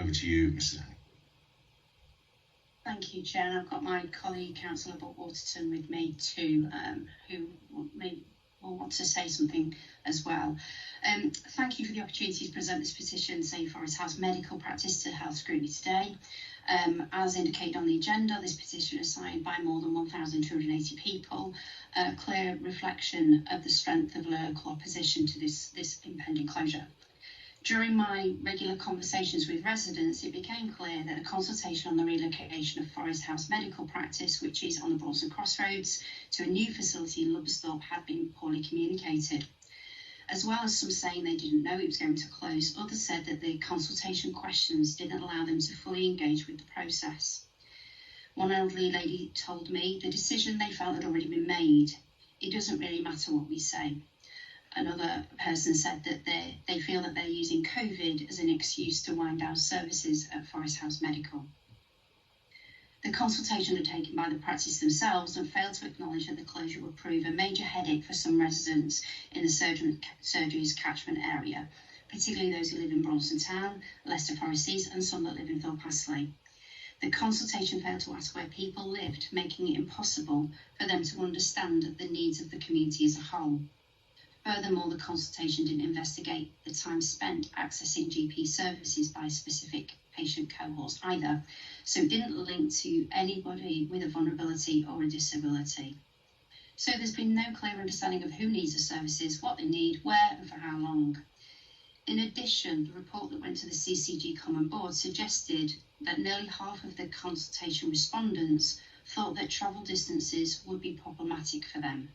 Over to you, Mrs. Hack. Thank you, Chair. And I've got my colleague, Councillor Bob Waterton, with me too, who will want to say something as well. Thank you for the opportunity to present this petition, Say Forest House Medical Practice to Health Scrutiny today. As indicated on the agenda, this petition is signed by more than 1,280 people, a clear reflection of the strength of local opposition to this impending closure. During my regular conversations with residents, it became clear that a consultation on the relocation of Forest House Medical Practice, which is on the Brawlston Crossroads, to a new facility in Lubborsthorpe had been poorly communicated. As well as some saying they didn't know it was going to close, others said that the consultation questions didn't allow them to fully engage with the process. One elderly lady told me the decision they felt had already been made. It doesn't really matter what we say. Another person said that they feel that they're using COVID as an excuse to wind down services at Forest House Medical. The consultation undertaken by the practice themselves and failed to acknowledge that the closure would prove a major headache for some residents in the surgery's catchment area, particularly those who live in Brawlston Town, Leicester Forest East and some that live in Thorpe Astley. The consultation failed to ask where people lived, making it impossible for them to understand the needs of the community as a whole. Furthermore, the consultation didn't investigate the time spent accessing GP services by specific patient cohorts either, so it didn't link to anybody with a vulnerability or a disability. So there's been no clear understanding of who needs the services, what they need, where and for how long. In addition, the report that went to the CCG Common Board suggested that nearly half of the consultation respondents thought that travel distances would be problematic for them,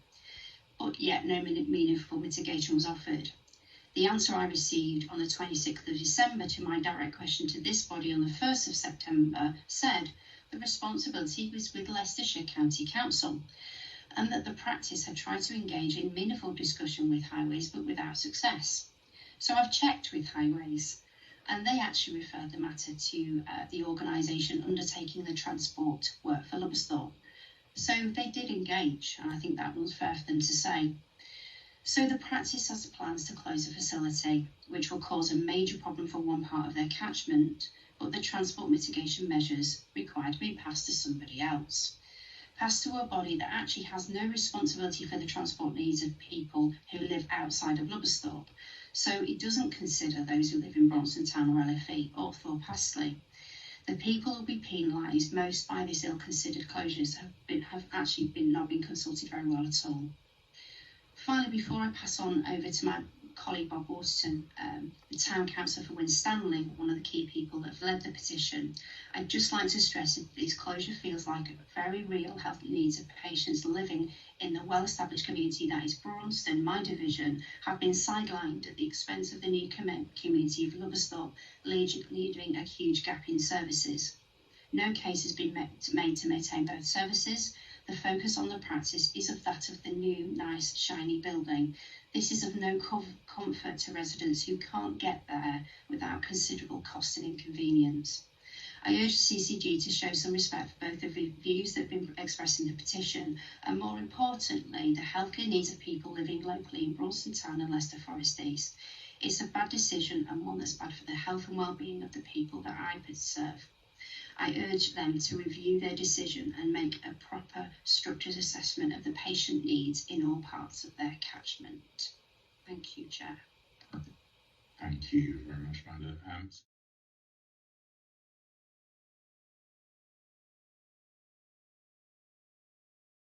but yet no meaningful mitigation was offered. The answer I received on the 26th of December to my direct question to this body on the 1st of September said the responsibility was with Leicestershire County Council and that the practice had tried to engage in meaningful discussion with Highways but without success. So I've checked with Highways and they actually referred the matter to the organisation undertaking the transport work for Lubborsthorpe. So they did engage, and I think that was fair for them to say. So the practice has plans to close a facility, which will cause a major problem for one part of their catchment, but the transport mitigation measures required to be passed to somebody else. Passed to a body that actually has no responsibility for the transport needs of people who live outside of Lubborsthorpe. So it doesn't consider those who live in Brawlston Town or LFE or Thorpe Astley. The people who will be penalised most by these ill-considered closures have actually not been consulted very well at all. Finally, before I pass on over to my colleague Bob Waterton, the Town Councillor for Winstanley, one of the key people that have led the petition, I'd just like to stress that this closure feels like a very real health needs of patients living in the well-established community that is Brawlston, my division, have been sidelined at the expense of the new community of Lubborsthorpe, leaving a huge gap in services. No case has been made to maintain both services. The focus on the practice is of that of the new, nice, shiny building. This is of no comfort to residents who can't get there without considerable cost and inconvenience. I urge CCG to show some respect for both the views that have been expressed in the petition and, more importantly, the healthcare needs of people living locally in Brawlston Town and Leicester Forest East. It's a bad decision and one that's bad for the health and well-being of the people that I serve. I urge them to review their decision and make a proper structured assessment of the patient needs in all parts of their catchment. Thank you, Chair. Thank you very much, Amanda.